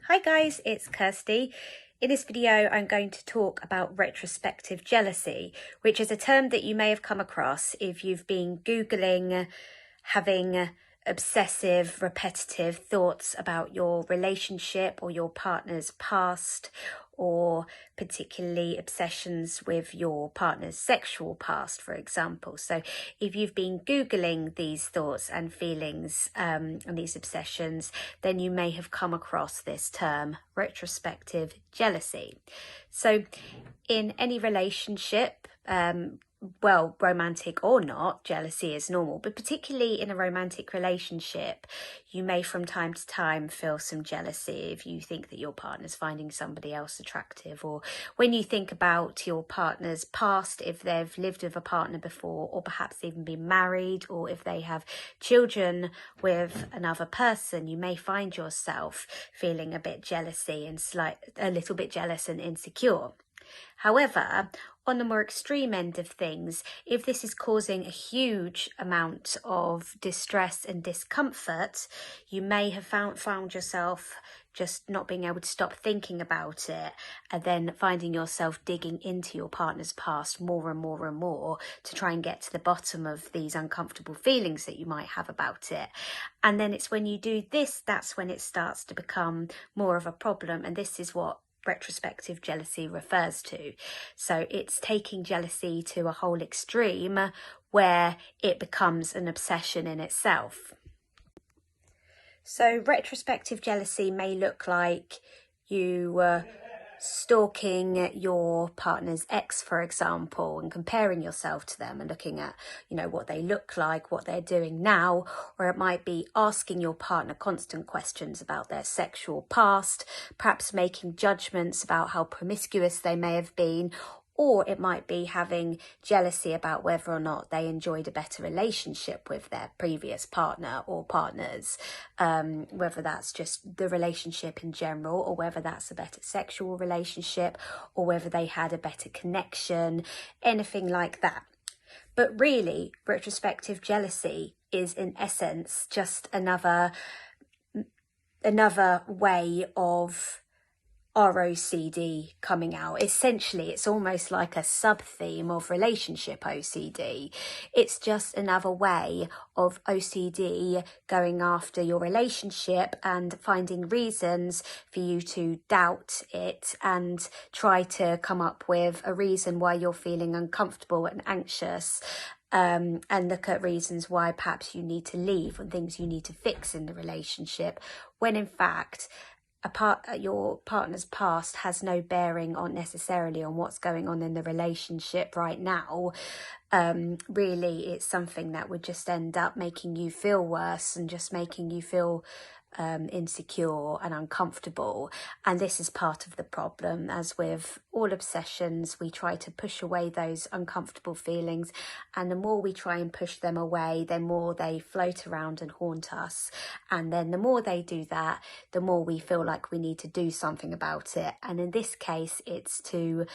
Hi guys, it's Kirsty. In this video, I'm going to talk about retrospective jealousy, which is a term that you may have come across if you've been Googling having obsessive, repetitive thoughts about your relationship or your partner's past, or particularly obsessions with your partner's sexual past, for example. So if you've been Googling these thoughts and feelings and these obsessions, then you may have come across this term, retrospective jealousy. So in any relationship, well, romantic or not, jealousy is normal, but particularly in a romantic relationship, you may from time to time feel some jealousy if you think that your partner's finding somebody else attractive, or when you think about your partner's past, if they've lived with a partner before, or perhaps even been married, or if they have children with another person, you may find yourself feeling a bit jealousy and a little bit jealous and insecure. However, on the more extreme end of things, if this is causing a huge amount of distress and discomfort, you may have found yourself just not being able to stop thinking about it, and then finding yourself digging into your partner's past more and more and more to try and get to the bottom of these uncomfortable feelings that you might have about it. And then it's when you do this, that's when it starts to become more of a problem, and this is what retrospective jealousy refers to. So it's taking jealousy to a whole extreme where it becomes an obsession in itself. So retrospective jealousy may look like you stalking your partner's ex, for example, and comparing yourself to them and looking at, what they look like, what they're doing now. Or it might be asking your partner constant questions about their sexual past, perhaps making judgments about how promiscuous they may have been. Or it might be having jealousy about whether or not they enjoyed a better relationship with their previous partner or partners, whether that's just the relationship in general, or whether that's a better sexual relationship, or whether they had a better connection, anything like that. But really, retrospective jealousy is in essence just another way of ROCD coming out. Essentially, it's almost like a sub-theme of relationship OCD. It's just another way of OCD going after your relationship and finding reasons for you to doubt it and try to come up with a reason why you're feeling uncomfortable and anxious. And look at reasons why perhaps you need to leave and things you need to fix in the relationship, when in fact your partner's past has no bearing on necessarily on what's going on in the relationship right now. Really, it's something that would just end up making you feel worse and just making you feel insecure and uncomfortable. And this is part of the problem. As with all obsessions, we try to push away those uncomfortable feelings, and the more we try and push them away, the more they float around and haunt us. And then the more they do that, the more we feel like we need to do something about it. And in this case, it's to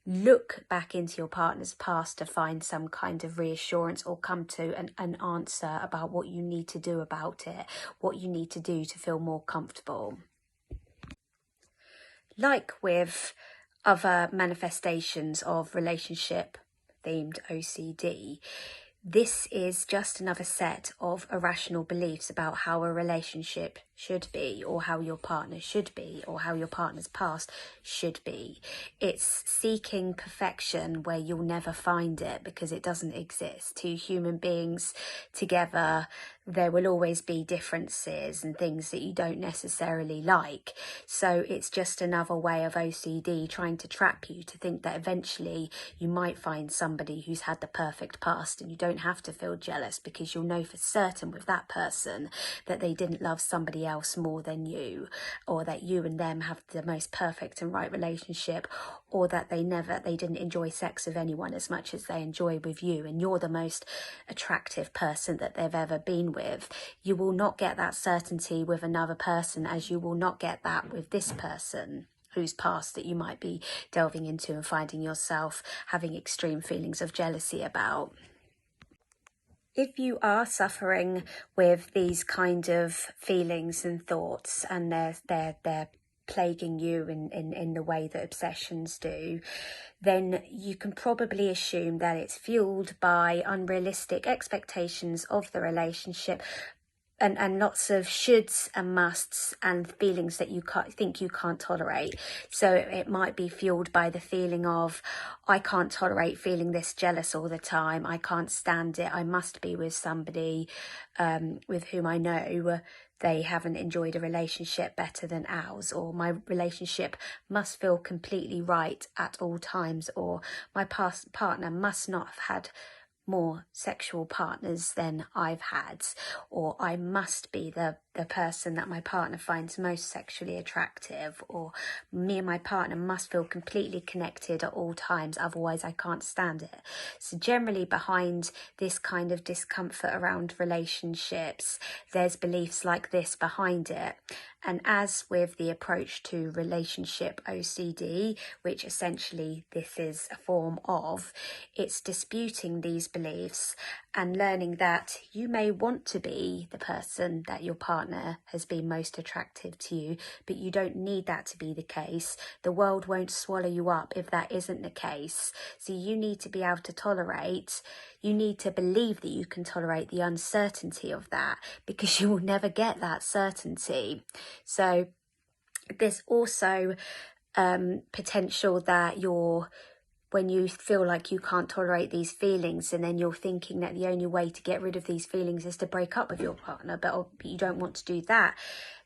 look back into your partner's past to find some kind of reassurance, or come to an answer about what you need to do about it, what you need to do to feel more comfortable. Like with other manifestations of relationship themed OCD, this is just another set of irrational beliefs about how a relationship should be, or how your partner should be, or how your partner's past should be. It's seeking perfection where you'll never find it, because it doesn't exist. Two human beings together, there will always be differences and things that you don't necessarily like. So it's just another way of OCD trying to trap you to think that eventually you might find somebody who's had the perfect past, and you don't have to feel jealous, because you'll know for certain with that person that they didn't love somebody else more than you, or that you and them have the most perfect and right relationship, or that they didn't enjoy sex with anyone as much as they enjoy with you, and you're the most attractive person that they've ever been with. You will not get that certainty with another person, as you will not get that with this person whose past that you might be delving into and finding yourself having extreme feelings of jealousy about. If you are suffering with these kind of feelings and thoughts, and they're plaguing you in the way that obsessions do, then you can probably assume that it's fueled by unrealistic expectations of the relationship, and lots of shoulds and musts and feelings that you can't tolerate. So it might be fueled by the feeling of, I can't tolerate feeling this jealous all the time. I can't stand it. I must be with somebody with whom I know they haven't enjoyed a relationship better than ours, or my relationship must feel completely right at all times, or my past partner must not have had more sexual partners than I've had, or I must be the person that my partner finds most sexually attractive, or me and my partner must feel completely connected at all times, otherwise I can't stand it. So generally behind this kind of discomfort around relationships, there's beliefs like this behind it. And as with the approach to relationship OCD, which essentially this is a form of, it's disputing these beliefs and learning that you may want to be the person that your partner has been most attractive to you, but you don't need that to be the case. The world won't swallow you up if that isn't the case. So you need to be able to tolerate, you need to believe that you can tolerate the uncertainty of that, because you will never get that certainty. So there's also potential that when you feel like you can't tolerate these feelings, and then you're thinking that the only way to get rid of these feelings is to break up with your partner, but you don't want to do that.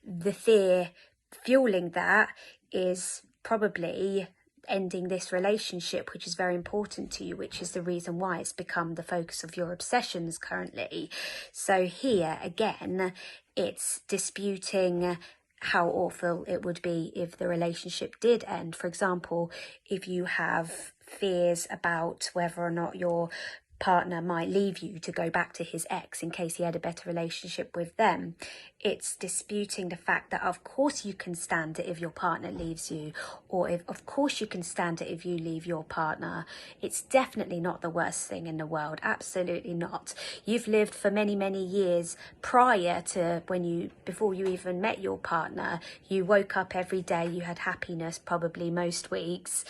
The fear fueling that is probably ending this relationship, which is very important to you, which is the reason why it's become the focus of your obsessions currently. So here again, it's disputing how awful it would be if the relationship did end. For example, if you have fears about whether or not your partner might leave you to go back to his ex in case he had a better relationship with them, it's disputing the fact that of course you can stand it if your partner leaves you, or if of course you can stand it if you leave your partner. It's definitely not the worst thing in the world, absolutely not. You've lived for many years prior to before you even met your partner. You woke up every day, you had happiness probably most weeks.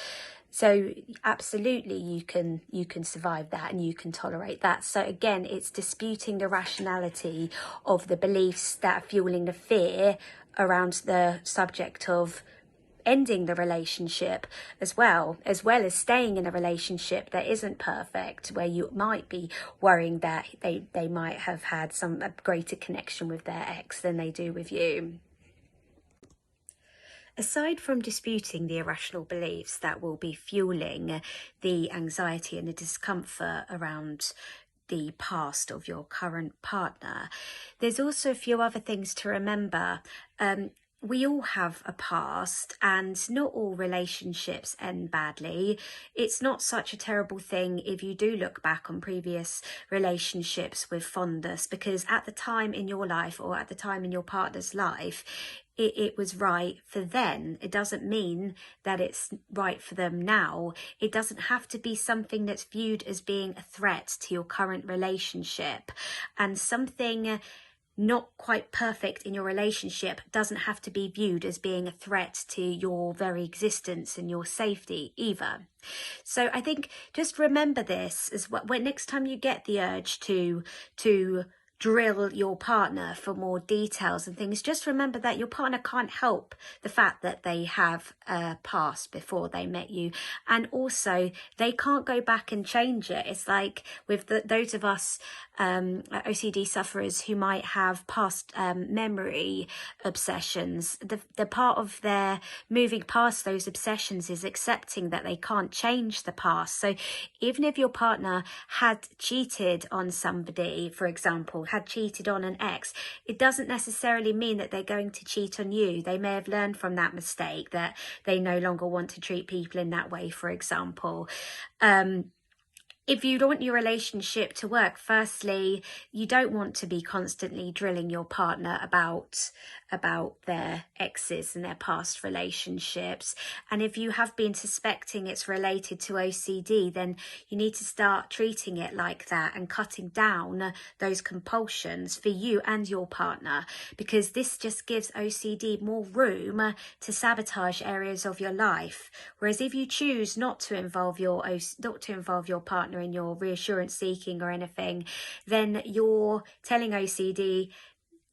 So absolutely you can survive that and you can tolerate that. So again, it's disputing the rationality of the beliefs that are fueling the fear around the subject of ending the relationship, as well as staying in a relationship that isn't perfect, where you might be worrying that they might have had a greater connection with their ex than they do with you. Aside from disputing the irrational beliefs that will be fueling the anxiety and the discomfort around the past of your current partner, there's also a few other things to remember. We all have a past, and not all relationships end badly. It's not such a terrible thing if you do look back on previous relationships with fondness, because at the time in your life, or at the time in your partner's life, it was right for then. It doesn't mean that it's right for them now. It doesn't have to be something that's viewed as being a threat to your current relationship. And something not quite perfect in your relationship doesn't have to be viewed as being a threat to your very existence and your safety either. So I think just remember this as well. When next time you get the urge to drill your partner for more details and things, just remember that your partner can't help the fact that they have a past before they met you, and also they can't go back and change it. It's like with those of us OCD sufferers who might have past memory obsessions, the part of their moving past those obsessions is accepting that they can't change the past. So even if your partner had cheated on somebody, for example, had cheated on an ex, it doesn't necessarily mean that they're going to cheat on you. They may have learned from that mistake that they no longer want to treat people in that way, for example. if you don't want your relationship to work, firstly, you don't want to be constantly drilling your partner about their exes and their past relationships. And if you have been suspecting it's related to OCD, then you need to start treating it like that and cutting down those compulsions for you and your partner, because this just gives OCD more room to sabotage areas of your life. Whereas if you choose not to involve your partner in your reassurance seeking or anything, then you're telling OCD,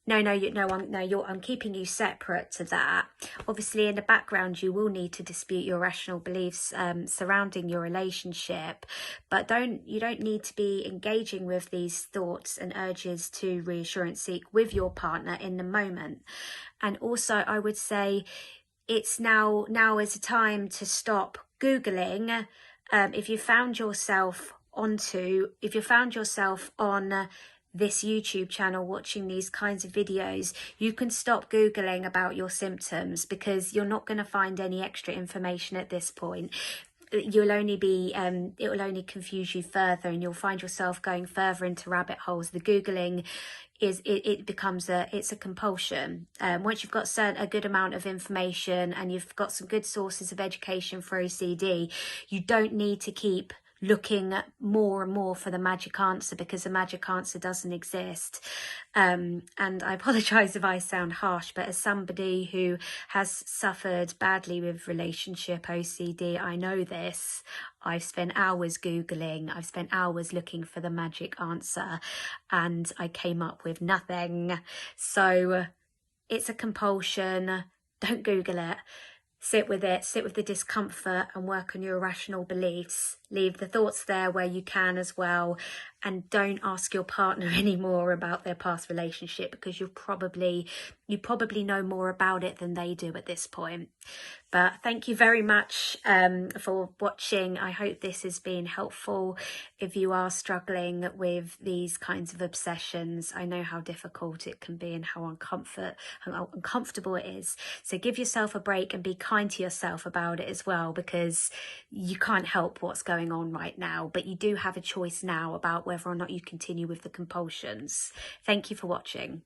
I'm keeping you separate to that. Obviously, in the background, you will need to dispute your rational beliefs surrounding your relationship, but you don't need to be engaging with these thoughts and urges to reassurance seek with your partner in the moment. And also, I would say it's now is a time to stop Googling. If you found yourself on this YouTube channel watching these kinds of videos, you can stop Googling about your symptoms, because you're not going to find any extra information at this point. You'll only be it will only confuse you further, and you'll find yourself going further into rabbit holes. The Googling becomes a compulsion. Once you've got a good amount of information and you've got some good sources of education for OCD, you don't need to keep looking more and more for the magic answer, because the magic answer doesn't exist. And I apologise if I sound harsh, but as somebody who has suffered badly with relationship OCD, I know this. I've spent hours Googling, I've spent hours looking for the magic answer, and I came up with nothing. So it's a compulsion. Don't Google it. Sit with it, sit with the discomfort, and work on your irrational beliefs. Leave the thoughts there where you can as well, and don't ask your partner anymore about their past relationship, because you probably know more about it than they do at this point. But thank you very much for watching. I hope this has been helpful. If you are struggling with these kinds of obsessions, I know how difficult it can be and how uncomfortable it is. So give yourself a break and be kind to yourself about it as well, because you can't help what's going on right now, but you do have a choice now about whether or not you continue with the compulsions. Thank you for watching.